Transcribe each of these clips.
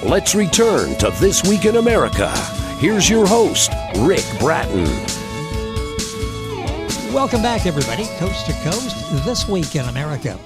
Let's return to This Week in America. Here's your host, Rick Bratton. Welcome back, everybody, coast to coast, This Week in America.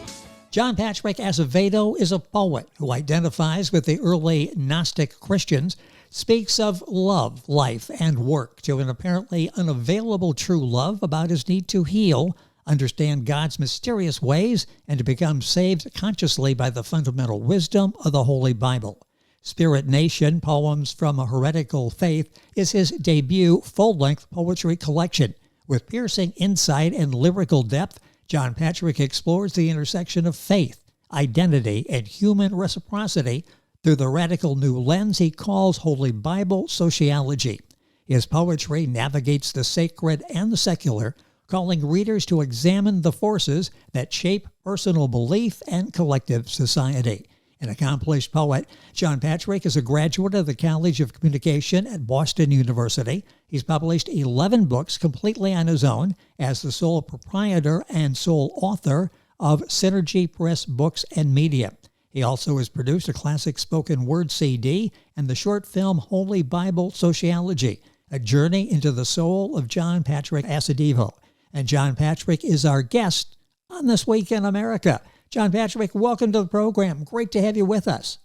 John Patrick Acevedo is a poet who identifies with the early Gnostic Christians, speaks of love, life, and work to an apparently unavailable true love about his need to heal, understand God's mysterious ways, and to become saved consciously by the fundamental wisdom of the Holy Bible. Spirit Nation, Poems from a Heretical Faith, is his debut full-length poetry collection. With piercing insight and lyrical depth, John Patrick explores the intersection of faith, identity, and human reciprocity through the radical new lens he calls Holy Bible sociology. His poetry navigates the sacred and the secular, calling readers to examine the forces that shape personal belief and collective society. An accomplished poet, John Patrick is a graduate of the College of Communication at Boston University. He's published 11 books completely on his own as the sole proprietor and sole author of Synergy Press Books and Media. He also has produced a classic spoken word CD and the short film Holy Bible Sociology, a journey into the soul of John Patrick Acevedo. And John Patrick is our guest on This Week in America. John Patrick, welcome to the program. Great to have you with us.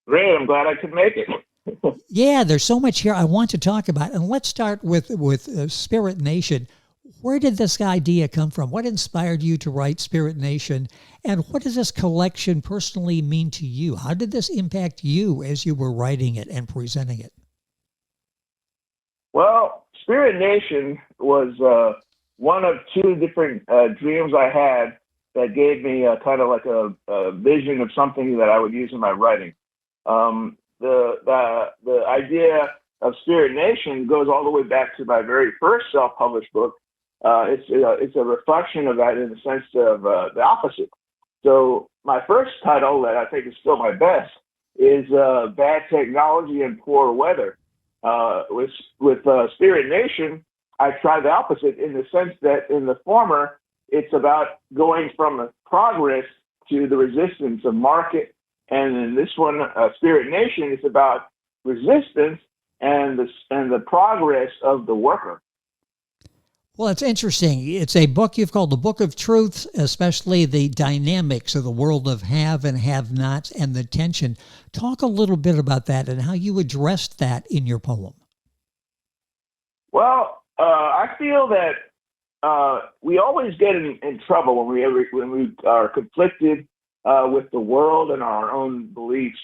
Great. I'm glad I could make it. Yeah, there's so much here I want to talk about. And let's start with Spirit Nation. Where did this idea come from? What inspired you to write Spirit Nation? And what does this collection personally mean to you? How did this impact you as you were writing it and presenting it? Well, Spirit Nation was one of two different dreams I had that gave me kind of like a vision of something that I would use in my writing. The idea of Spirit Nation goes all the way back to my very first self-published book. It's a reflection of that in the sense of the opposite. So my first title that I think is still my best is Bad Technology and Poor Weather. With Spirit Nation, I tried the opposite in the sense that in the former, it's about going from progress to the resistance of market. And in this one, Spirit Nation, it's about resistance and the progress of the worker. Well, it's interesting. It's a book you've called the Book of Truths, especially the dynamics of the world of have and have-nots and the tension. Talk a little bit about that and how you addressed that in your poem. Well, I feel that we always get in trouble when we are conflicted with the world and our own beliefs.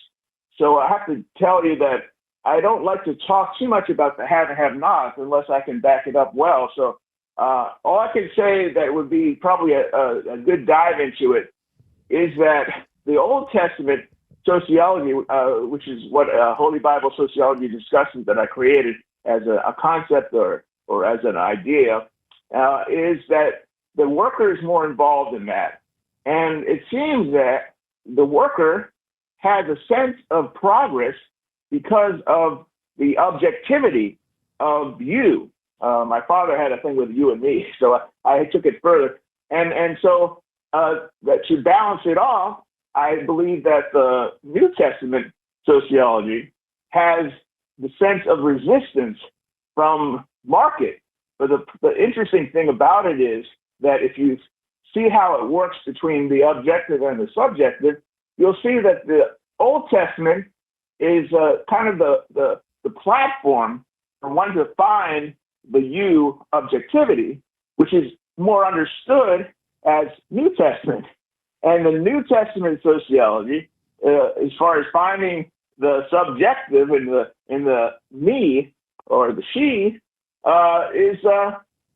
So I have to tell you that I don't like to talk too much about the have and have-nots unless I can back it up well. So all I can say that would be probably a good dive into it is that the Old Testament sociology, which is what Holy Bible sociology discusses that I created as a concept or as an idea, is that the worker is more involved in that. And it seems that the worker has a sense of progress because of the objectivity of you. My father had a thing with you and me, so I took it further. And so that to balance it off, I believe that the New Testament sociology has the sense of resistance from market. But the interesting thing about it is that if you see how it works between the objective and the subjective, you'll see that the Old Testament is kind of the platform for one to find the you objectivity, which is more understood as New Testament. And the New Testament sociology, as far as finding the subjective in the me or the she, is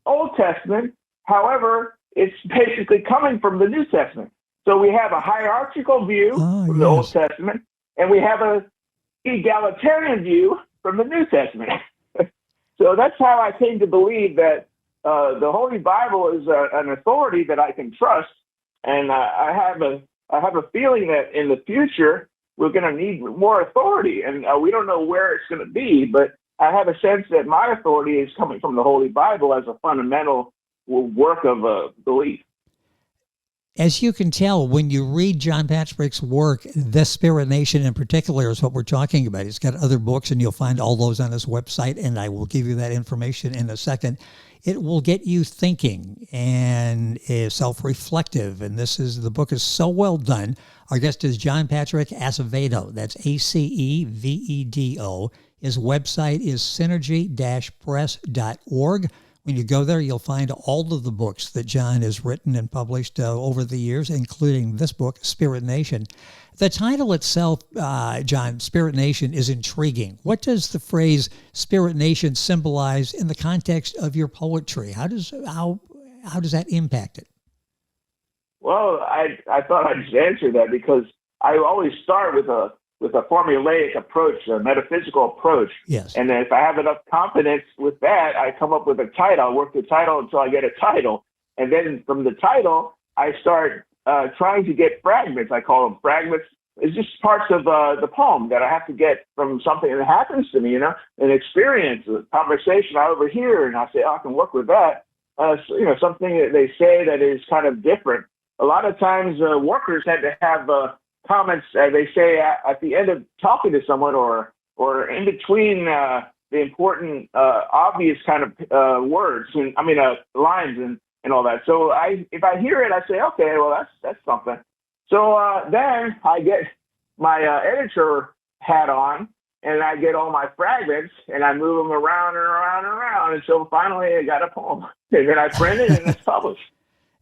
Old Testament. However, it's basically coming from the New Testament. So we have a hierarchical view from the Old Testament, and we have a egalitarian view from the New Testament. So that's how I came to believe that the Holy Bible is an authority that I can trust, and I have a feeling that in the future we're going to need more authority, and we don't know where it's going to be, but I have a sense that my authority is coming from the Holy Bible as a fundamental work of belief. As you can tell, when you read John Patrick's work, This Spirit Nation in particular is what we're talking about. He's got other books, and you'll find all those on his website, and I will give you that information in a second. It will get you thinking and is self-reflective, and the book is so well done. Our guest is John Patrick Acevedo. That's Acevedo. His website is synergy-press.org. When you go there, you'll find all of the books that John has written and published over the years, including this book, Spirit Nation. The title itself, John, Spirit Nation, is intriguing. What does the phrase Spirit Nation symbolize in the context of your poetry? How does that impact it? Well, I thought I'd just answer that because I always start with a formulaic approach, a metaphysical approach. Yes. And then if I have enough confidence with that, I come up with a title. I work the title until I get a title. And then from the title, I start trying to get fragments. I call them fragments. It's just parts of the poem that I have to get from something that happens to me, an experience, a conversation I overhear, and I say, I can work with that. Something that they say that is kind of different. A lot of times workers tend to have comments they say at the end of talking to someone or in between the important, obvious kind of words, lines and all that. So if I hear it, I say, okay, well, that's something. So then I get my editor hat on, and I get all my fragments, and I move them around and around and around until finally I got a poem. And then I print it, and it's published.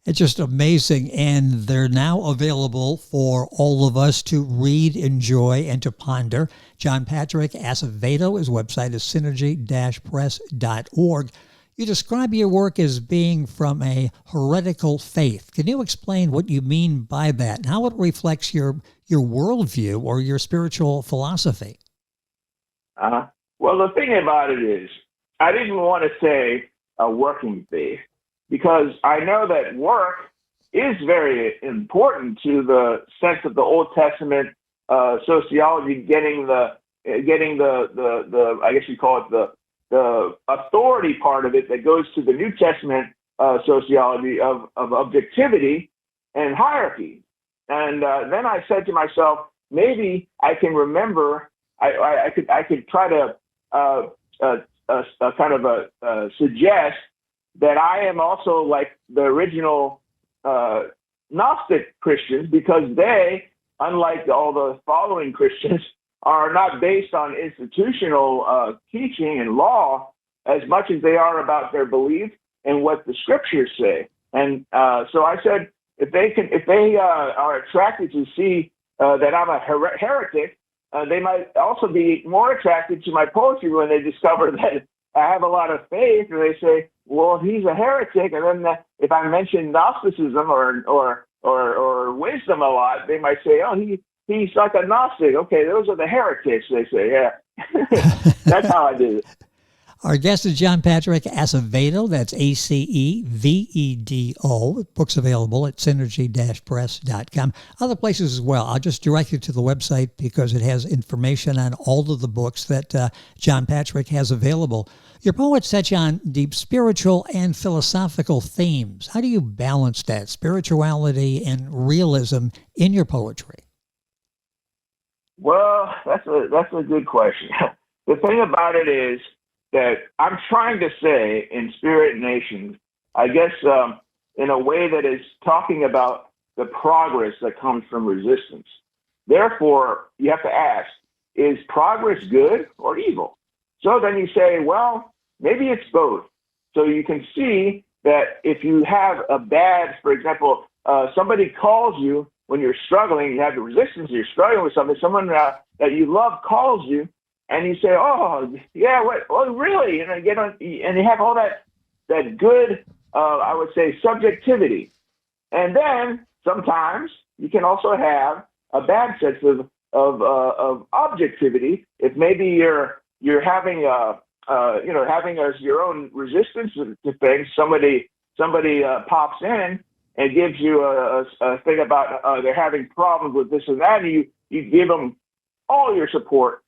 It's just amazing, and they're now available for all of us to read, enjoy, and to ponder. John Patrick Acevedo, his website is synergy-press.org. You describe your work as being from a heretical faith. Can you explain what you mean by that and how it reflects your worldview or your spiritual philosophy? Well, the thing about it is, I didn't want to say a working faith, because I know that work is very important to the sense of the Old Testament sociology, getting the I guess you call it the authority part of it that goes to the New Testament sociology of objectivity and hierarchy. And then I said to myself, maybe I can remember. I could try to suggest that I am also like the original Gnostic Christians, because they, unlike all the following Christians, are not based on institutional teaching and law as much as they are about their belief and what the scriptures say. And so I said, if they are attracted to see that I'm a heretic, they might also be more attracted to my poetry when they discover that I have a lot of faith, and they say, well, he's a heretic. And then if I mention Gnosticism or wisdom a lot, they might say, oh, he's like a Gnostic. Okay, those are the heretics, they say. Yeah. That's how I did it. Our guest is John Patrick Acevedo. That's Acevedo. Books available at synergy-press.com. Other places as well. I'll just direct you to the website because it has information on all of the books that John Patrick has available. Your poets touch on deep spiritual and philosophical themes. How do you balance that, spirituality and realism, in your poetry? Well, that's a good question. The thing about it is that I'm trying to say in Spirit Nation, I guess in a way that is talking about the progress that comes from resistance. Therefore, you have to ask, is progress good or evil? So then you say, well, maybe it's both. So you can see that if you have a bad, for example, somebody calls you when you're struggling, you have the resistance, you're struggling with something, someone that you love calls you, and you say, oh, yeah, what? Oh, really? And you have all that good, I would say, subjectivity. And then sometimes you can also have a bad sense of objectivity. If maybe you're having having as your own resistance to things, somebody pops in and gives you a thing about they're having problems with this and that, and you give them all your support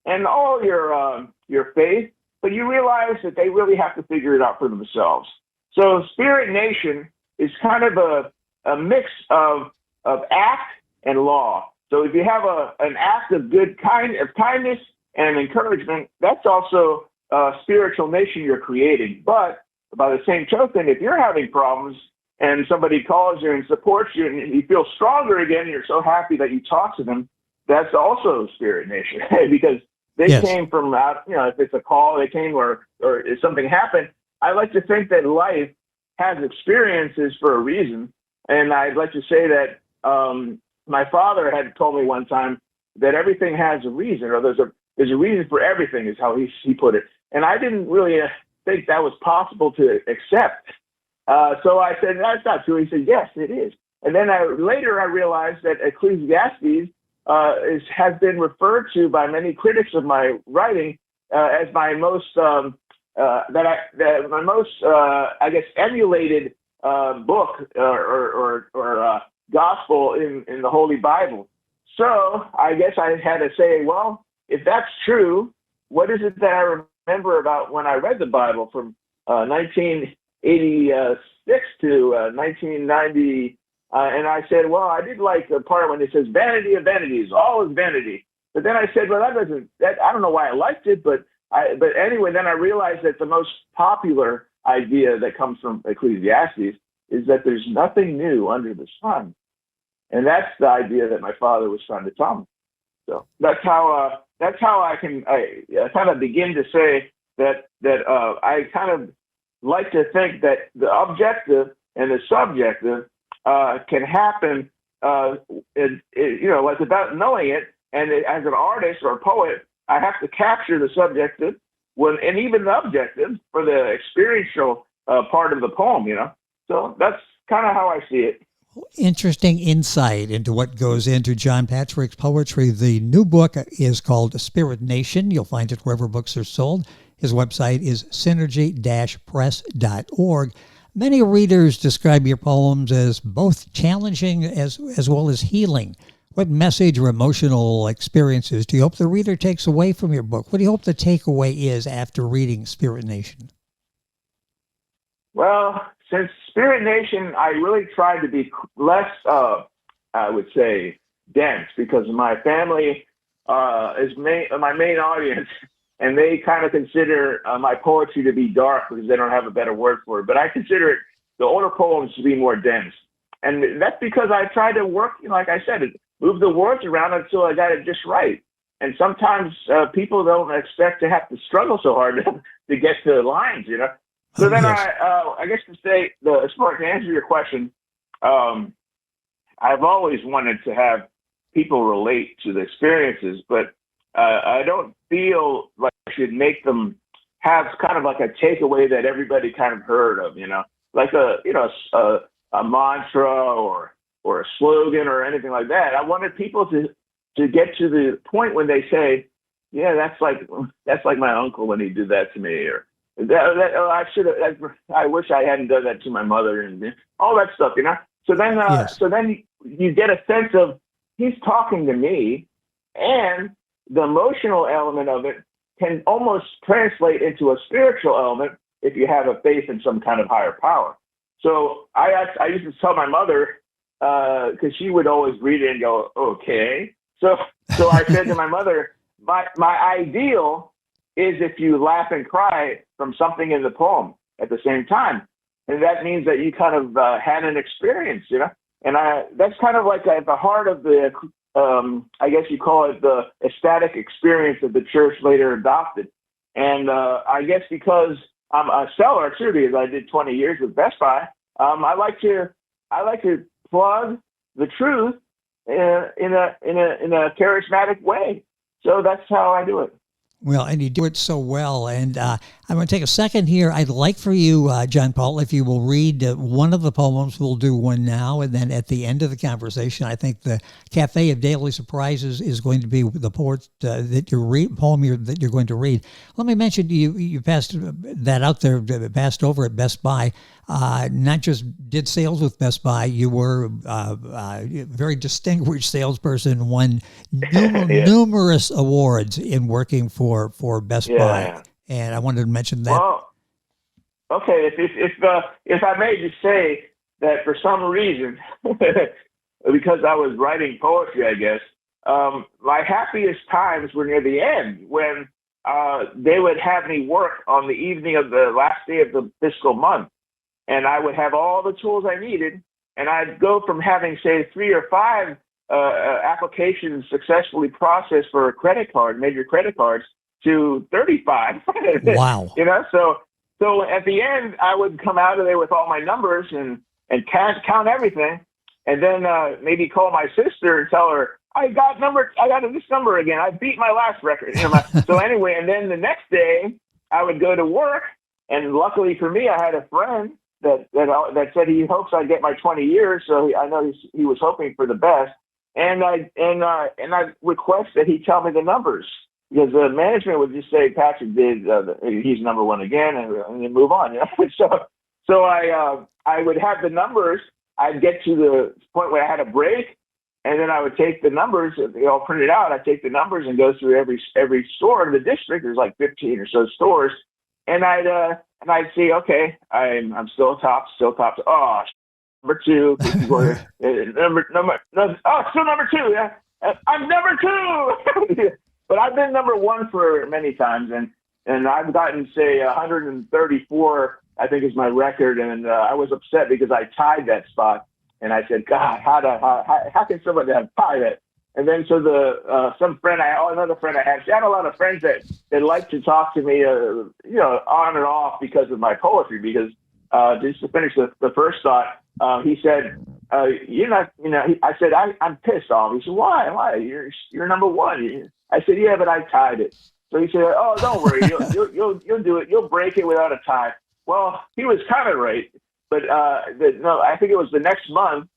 and all your faith, but you realize that they really have to figure it out for themselves. So Spirit Nation is kind of a mix of act and law. So if you have an act of kindness and encouragement, that's also a spiritual nation you're creating. But by the same token, if you're having problems and somebody calls you and supports you and you feel stronger again, and you're so happy that you talk to them, that's also spirit nation because they came from out, if it's a call, they came or if something happened. I like to think that life has experiences for a reason. And I'd like to say that my father had told me one time that everything has a reason, or there's a reason for everything, is how he put it. And I didn't really think that was possible to accept. So I said, that's not true. He said, yes, it is. And then later I realized that Ecclesiastes has been referred to by many critics of my writing as my most, emulated book or gospel in the Holy Bible. So I guess I had to say, well, if that's true, what is it that I remember about when I read the Bible from 1986 to 1990? And I said, well, I did like the part when it says vanity of vanities, all is vanity. But then I said, well, I don't know why I liked it, but anyway, then I realized that the most popular idea that comes from Ecclesiastes is that there's nothing new under the sun. And that's the idea that my father was trying to tell me. So that's how I kind of begin to say that I kind of like to think that the objective and the subjective can happen, it's about knowing it. And as an artist or a poet, I have to capture the subjective and even the objective for the experiential part of the poem, So that's kind of how I see it. Interesting insight into what goes into John Patrick's poetry. The new book is called Spirit Nation. You'll find it wherever books are sold. His website is synergy-press.org. Many readers describe your poems as both challenging as well as healing. What message or emotional experiences do you hope the reader takes away from your book? What do you hope the takeaway is after reading Spirit Nation? Well, since Spirit Nation, I really tried to be less, I would say, dense, because my family is my main audience, and they kind of consider my poetry to be dark because they don't have a better word for it. But I consider it, the older poems, to be more dense. And that's because I try to work, like I said, move the words around until I got it just right. And sometimes people don't expect to have to struggle so hard to get to the lines, So then yes. I guess to answer your question, I've always wanted to have people relate to the experiences, but I don't feel like I should make them have kind of like a takeaway that everybody kind of heard of, like a mantra or a slogan or anything like that. I wanted people to get to the point when they say, yeah, that's like my uncle when he did that to me, or I wish I hadn't done that to my mother, and all that stuff, So then, yes. So then you get a sense of he's talking to me, and the emotional element of it can almost translate into a spiritual element if you have a faith in some kind of higher power. So I used to tell my mother, because she would always read it and go, okay. So I said to my mother, my ideal is if you laugh and cry from something in the poem at the same time. And that means that you kind of had an experience, And that's kind of like at the heart of the, I guess you call it the ecstatic experience that the church later adopted. And I guess because I'm a seller too, because I did 20 years with Best Buy, I like to plug the truth in a charismatic way. So that's how I do it. Well, and you do it so well. And I'm going to take a second here. I'd like for you, John Paul, if you will read one of the poems. We'll do one now, and then at the end of the conversation, I think the Cafe of Daily Surprises is going to be the poem that you're going to read. Let me mention you passed that out there, passed over at Best Buy. Not just did sales with Best Buy, you were a very distinguished salesperson, won numerous awards in working for Best Buy, and I wanted to mention that. Well, okay, if I may just say, that for some reason, because I was writing poetry, I guess, my happiest times were near the end when they would have me work on the evening of the last day of the fiscal month. And I would have all the tools I needed. And I'd go from having, say, 3 or 5 applications successfully processed for a credit card, major credit cards, to 35. Wow. So at the end, I would come out of there with all my numbers and count everything, and then maybe call my sister and tell her, I got this number again. I beat my last record. So anyway, and then the next day I would go to work, and luckily for me, I had a friend that said he hopes I get my 20 years. So I know he was hoping for the best, and I request that he tell me the numbers, because the management would just say Patrick did he's number one again, and then move on. So I would have the numbers. I'd get to the point where I had a break, and then I would take the numbers, they all printed out. I'd take the numbers and go through every store in the district. There's like 15 or so stores. And I'd say, okay, I'm still top. Oh, number 2. Still number 2. Yeah, I'm number 2. But I've been number 1 for many times, and I've gotten, say, 134, I think is my record. And I was upset because I tied that spot. And I said, God, how can somebody have tied it? And then so another friend I had, she had a lot of friends that liked to talk to me, on and off because of my poetry. Because just to finish the first thought, he said, "You're not," I said, "I'm pissed off." He said, "Why? Why? You're number 1." I said, "Yeah, but I tied it." So he said, "Oh, don't worry, you'll do it. You'll break it without a tie." Well, he was kind of right, but no, I think it was the next month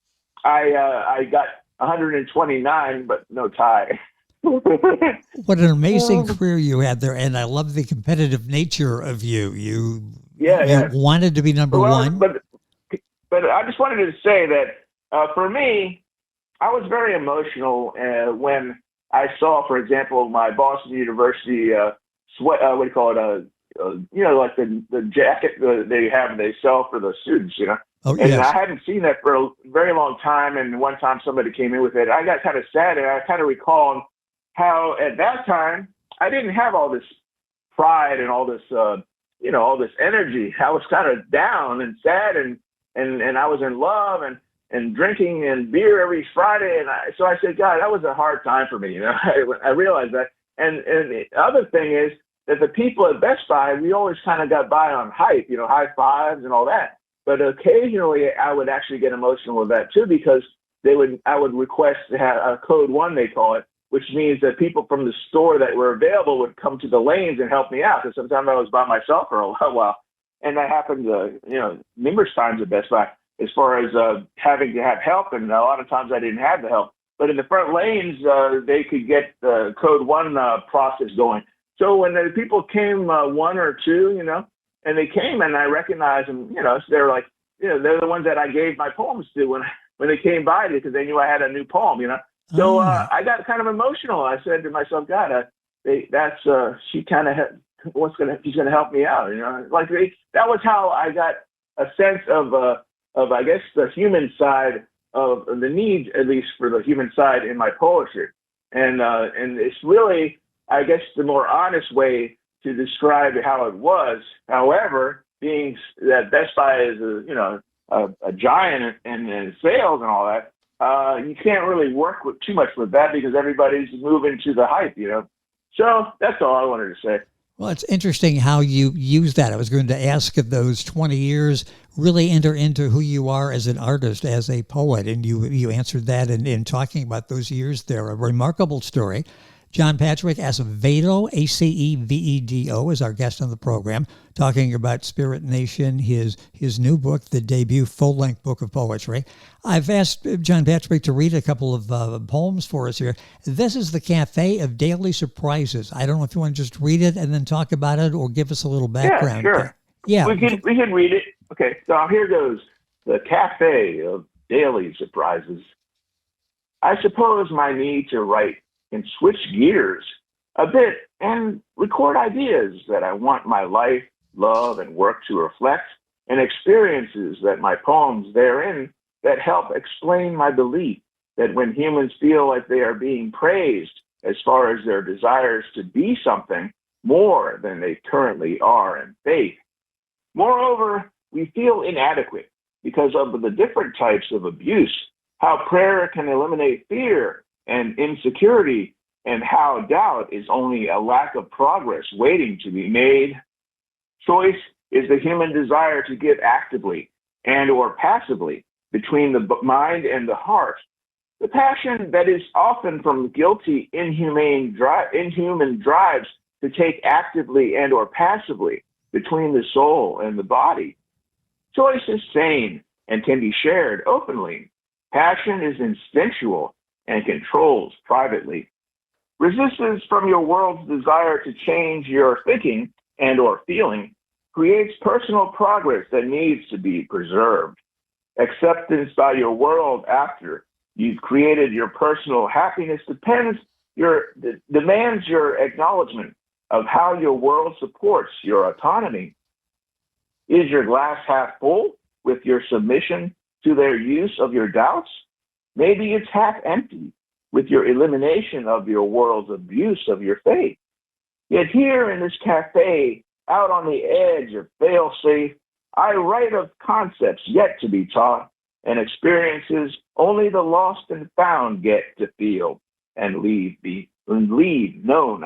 I got 129, but no tie. What an amazing career you had there, and I love the competitive nature of you. You wanted to be number 1. But I just wanted to say that for me, I was very emotional when I saw, for example, my Boston University what do you call it? Like the jacket they sell for the students, Oh, and yes. I hadn't seen that for a very long time. And one time somebody came in with it. I got kind of sad, and I kind of recalled how at that time I didn't have all this pride and all this, all this energy. I was kind of down and sad, and I was in love and drinking and beer every Friday. And so I said, God, that was a hard time for me. I realized that. And the other thing is that the people at Best Buy, we always kind of got by on hype, high fives and all that. But occasionally I would actually get emotional with that too, because I would request to have a code 1, they call it, which means that people from the store that were available would come to the lanes and help me out. Because sometimes I was by myself for a while. And that happened, numerous times at Best Buy, as far as having to have help. And a lot of times I didn't have the help. But in the front lanes, they could get the code 1 process going. So when the people came 1 or 2, and they came and I recognized them, so they're like, they're the ones that I gave my poems to when they came by, because they knew I had a new poem, So I got kind of emotional. I said to myself, God, she kind of she's gonna help me out, that was how I got a sense of I guess the human side of the needs, at least for the human side in my poetry, and it's really, I guess, the more honest way to describe how it was. However, being that Best Buy is a giant in sales and all that, you can't really work too much with that because everybody's moving to the hype, So that's all I wanted to say. Well, it's interesting how you use that. I was going to ask if those 20 years really enter into who you are as an artist, as a poet, and you answered that in talking about those years there. A remarkable story. John Patrick Acevedo, Acevedo, is our guest on the program, talking about Spirit Nation, his new book, the debut full-length book of poetry. I've asked John Patrick to read a couple of poems for us here. This is the Cafe of Daily Surprises. I don't know if you want to just read it and then talk about it, or give us a little background. Yeah, sure. Yeah. We can read it. Okay, so here goes. The Cafe of Daily Surprises. I suppose my need to write and switch gears a bit and record ideas that I want my life, love, and work to reflect and experiences that my poems therein that help explain my belief that when humans feel like they are being praised as far as their desires to be something more than they currently are in faith. Moreover, we feel inadequate because of the different types of abuse, how prayer can eliminate fear and insecurity, and how doubt is only a lack of progress waiting to be made. Choice is the human desire to give actively and or passively between the mind and the heart. The passion that is often from guilty, inhuman drives to take actively and or passively between the soul and the body. Choice is sane and can be shared openly. Passion is instinctual and controls privately. Resistance from your world's desire to change your thinking and or feeling creates personal progress that needs to be preserved. Acceptance by your world after you've created your personal happiness demands your acknowledgement of how your world supports your autonomy. Is your glass half full with your submission to their use of your doubts? Maybe it's half empty with your elimination of your world's abuse of your faith. Yet here in this cafe, out on the edge of fail-safe, I write of concepts yet to be taught and experiences only the lost and found get to feel and leave known.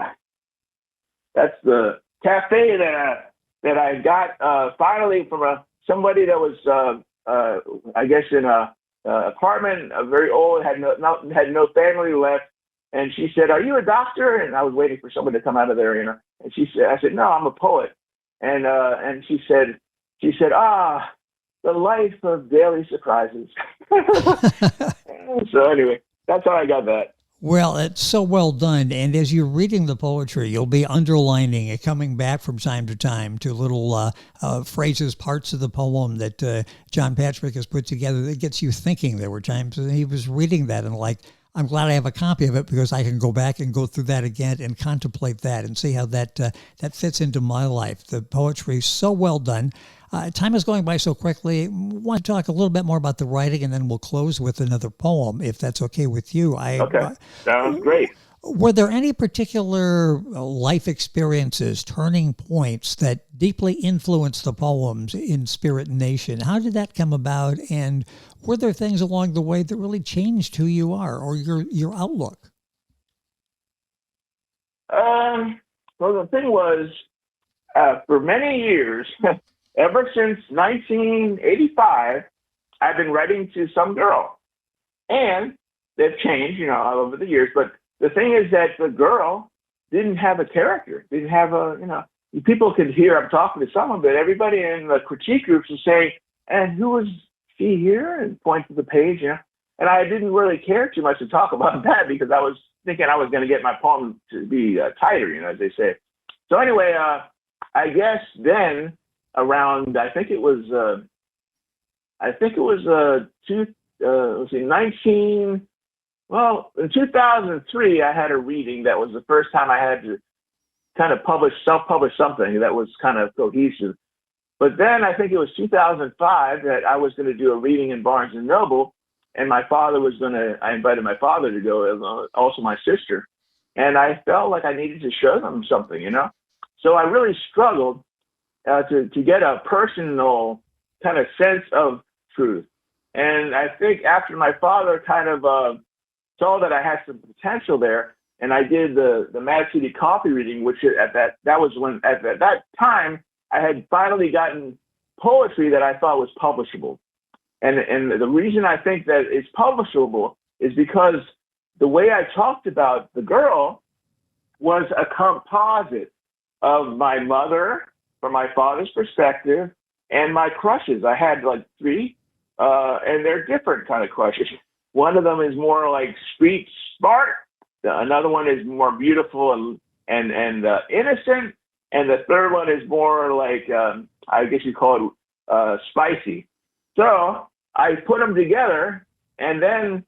That's the cafe that I got finally from somebody that was I guess in a apartment, very old, had no family left, and she said, "Are you a doctor?" And I was waiting for someone to come out of there, you know. And I said, "No, I'm a poet." And she said, the life of daily surprises. So anyway, that's how I got that. Well, it's so well done. And as you're reading the poetry, you'll be underlining it, coming back from time to time to little phrases, parts of the poem that John Patrick has put together that gets you thinking. There were times that he was reading that and like, I'm glad I have a copy of it because I can go back and go through that again and contemplate that and see how that fits into my life. The poetry is so well done. Time is going by so quickly. I want to talk a little bit more about the writing, and then we'll close with another poem, if that's okay with you. Okay, sounds great. Were there any particular life experiences, turning points that deeply influenced the poems in Spirit Nation? How did that come about, and were there things along the way that really changed who you are or your outlook? Well, the thing was, for many years, ever since 1985, I've been writing to some girl. And they've changed, all over the years. But the thing is that the girl didn't have a character, didn't have people could hear I'm talking to someone, but everybody in the critique groups is saying, and who was she here? And point to the page, And I didn't really care too much to talk about that because I was thinking I was going to get my poem to be tighter, as they say. So anyway, I guess then, around, in 2003, I had a reading that was the first time I had to kind of self-publish something that was kind of cohesive. But then I think it was 2005 that I was going to do a reading in Barnes & Noble, and I invited my father to go, also my sister, and I felt like I needed to show them something, So I really struggled to get a personal kind of sense of truth. And I think after my father kind of saw that I had some potential there, and I did the Mad City Coffee reading, which at that time I had finally gotten poetry that I thought was publishable. And the reason I think that it's publishable is because the way I talked about the girl was a composite of my mother, from my father's perspective, and my crushes. I had like 3, and they're different kind of crushes. One of them is more like street smart. Another one is more beautiful and innocent. And the third one is more like, I guess you call it spicy. So I put them together, and then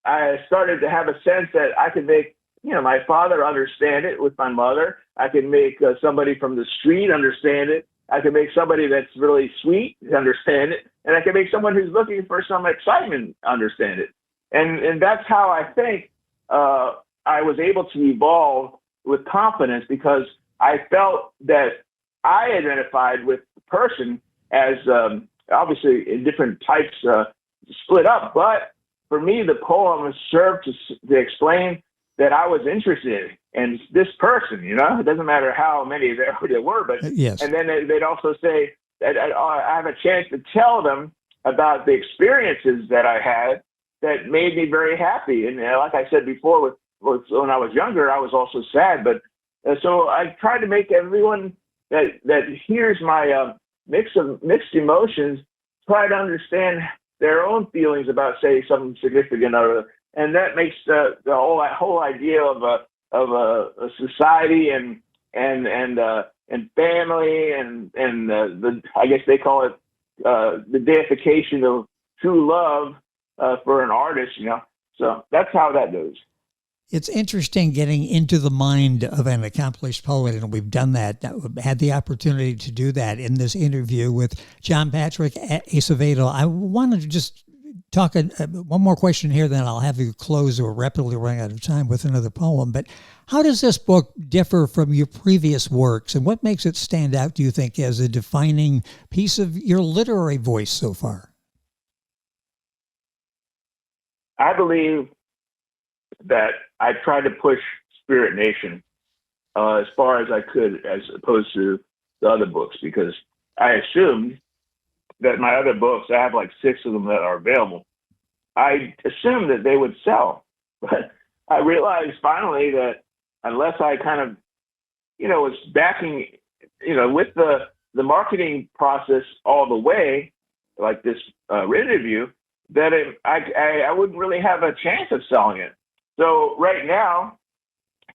I started to have a sense that I could make, my father understand it with my mother. I could make somebody from the street understand it. I can make somebody that's really sweet understand it, and I can make someone who's looking for some excitement understand it. And that's how I think I was able to evolve with confidence, because I felt that I identified with the person as obviously in different types split up, but for me, the poem served to explain that I was interested in this person. It doesn't matter how many there were, but yes. And then they'd also say that I have a chance to tell them about the experiences that I had that made me very happy. And like I said before, when I was younger, I was also sad. But so I tried to make everyone that hears my mixed emotions try to understand their own feelings about, say, something significant other, and that makes the whole idea of a society and family and I guess they call it the deification of true love for an artist, So that's how that goes. It's interesting getting into the mind of an accomplished poet, and we've done that. Had the opportunity to do that in this interview with John Patrick Acevedo. I wanted to just talk one more question here, then I'll have you close. We're rapidly running out of time with another poem. But how does this book differ from your previous works, and what makes it stand out, do you think, as a defining piece of your literary voice so far? I believe that I tried to push Spirit Nation as far as I could, as opposed to the other books, because I assumed that my other books, I have like 6 of them that are available, I assumed that they would sell. But I realized finally that unless I kind of, was backing, with the marketing process all the way, like this interview, that I wouldn't really have a chance of selling it. So right now,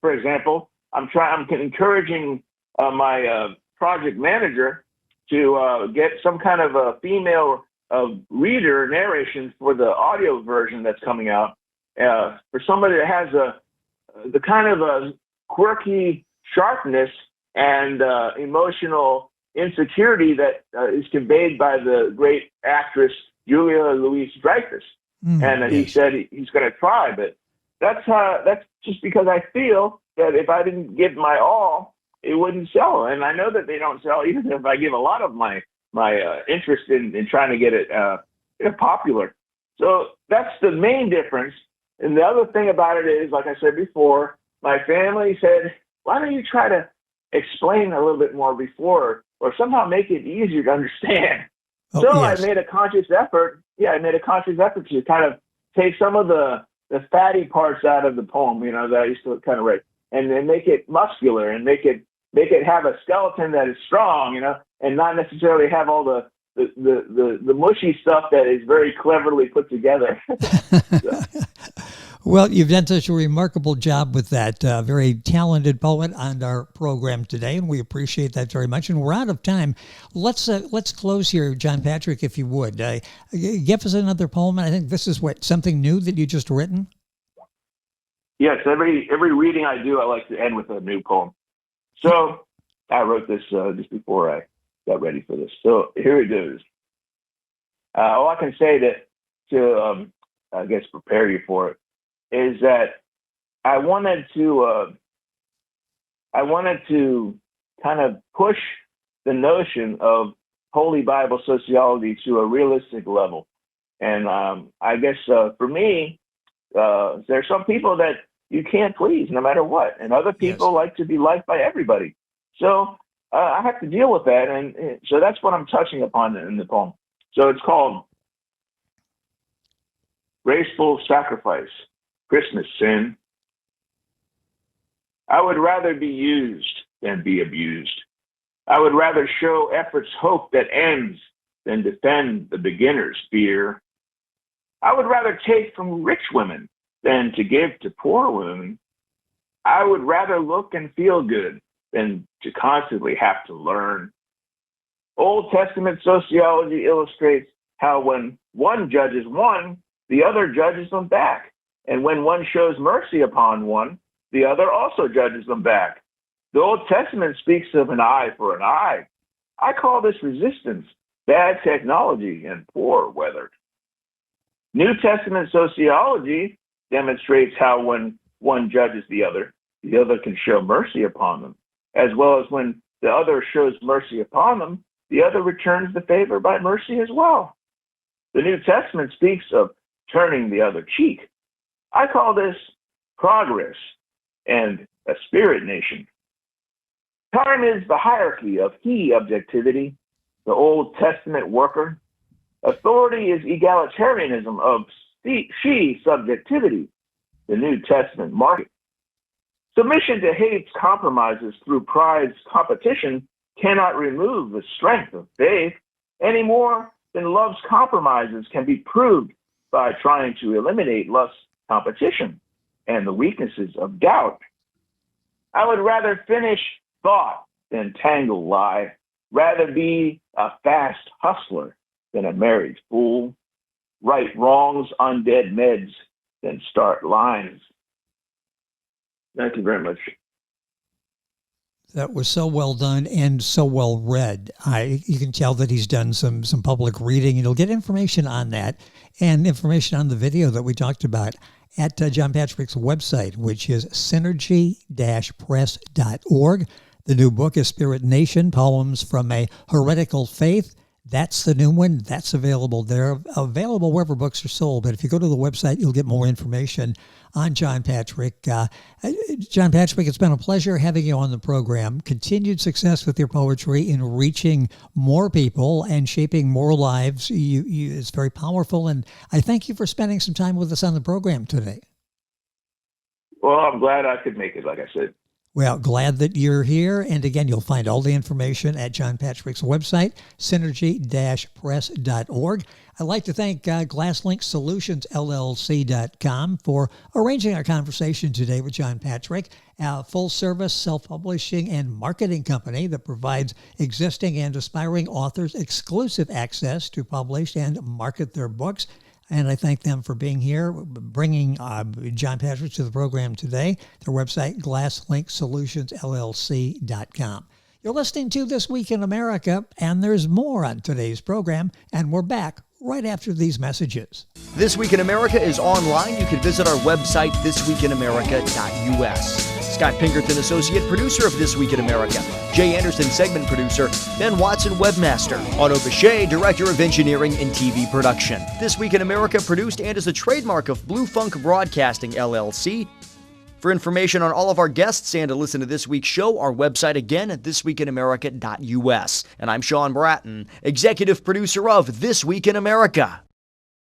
for example, I'm encouraging my project manager to get some kind of a female reader narration for the audio version that's coming out, for somebody that has the kind of a quirky sharpness and emotional insecurity that is conveyed by the great actress Julia Louis-Dreyfus. And he said he's going to try, but that's just because I feel that if I didn't give my all, it wouldn't sell. And I know that they don't sell, even if I give a lot of my interest in trying to get it popular. So that's the main difference. And the other thing about it is, like I said before, my family said, why don't you try to explain a little bit more before, or somehow make it easier to understand? I made a conscious effort. Yeah, I made a conscious effort to kind of take some of the fatty parts out of the poem, that I used to kind of write, and then make it muscular and make it have a skeleton that is strong, and not necessarily have all the mushy stuff that is very cleverly put together. Well, you've done such a remarkable job with that. Very talented poet on our program today, and we appreciate that very much. And we're out of time. Let's close here, John Patrick, if you would. Give us another poem. And I think this is something new that you just written? Yes, every reading I do, I like to end with a new poem. So I wrote this just before I got ready for this. So here it goes. All I can say to I guess, prepare you for it, is that I wanted to kind of push the notion of Holy Bible sociology to a realistic level. And I guess for me, there's some people that you can't please no matter what, and other people like to be liked by everybody. So I have to deal with that, and so that's what I'm touching upon in the poem. So it's called Graceful Sacrifice. Christmas sin. I would rather be used than be abused. I would rather show effort's hope that ends than defend the beginner's fear. I would rather take from rich women than to give to poor women. I would rather look and feel good than to constantly have to learn. Old Testament sociology illustrates how when one judges one, the other judges them back. And when one shows mercy upon one, the other also judges them back. The Old Testament speaks of an eye for an eye, I call this resistance, bad technology, and poor weather. New Testament sociology demonstrates how when one judges the other can show mercy upon them, as well as when the other shows mercy upon them, the other returns the favor by mercy as well. The New Testament speaks of turning the other cheek. I call this progress and a spirit nation. Time is the hierarchy of he objectivity, the Old Testament worker. Authority is egalitarianism of she subjectivity, the New Testament market. Submission to hate's compromises through pride's competition cannot remove the strength of faith any more than love's compromises can be proved by trying to eliminate lust's competition and the weaknesses of doubt. I would rather finish thought than tangle lie, rather be a fast hustler than a married fool, right wrongs on dead meds than start lines. Thank you very much. That was so well done and so well read. You can tell that he's done some public reading, and you'll get information on that and information on the video that we talked about at John Patrick's website, which is synergy-press.org. The new book is Spirit Nation, Poems from a Heretical Faith. That's the new one. That's available there, available wherever books are sold. But if you go to the website, you'll get more information on John Patrick. John Patrick, it's been a pleasure having you on the program. Continued success with your poetry in reaching more people and shaping more lives. It's very powerful, and I thank you for spending some time with us on the program today. Well, I'm glad I could make it, like I said. Well, glad that you're here. And again, you'll find all the information at John Patrick's website, synergy-press.org. I'd like to thank GlassLink Solutions, LLC.com for arranging our conversation today with John Patrick, a full-service self-publishing and marketing company that provides existing and aspiring authors exclusive access to publish and market their books. And I thank them for being here, bringing John Patrick to the program today. Their website, GlassLinkSolutionsLLC.com. You're listening to This Week in America, and there's more on today's program, and we're back right after these messages. This Week in America is online. You can visit our website, thisweekinamerica.us. Scott Pinkerton, Associate Producer of This Week in America. Jay Anderson, Segment Producer. Ben Watson, Webmaster. Otto Bechet, Director of Engineering and TV Production. This Week in America produced and is a trademark of Blue Funk Broadcasting, LLC. For information on all of our guests and to listen to this week's show, our website again at thisweekinamerica.us. And I'm Sean Bratton, Executive Producer of This Week in America.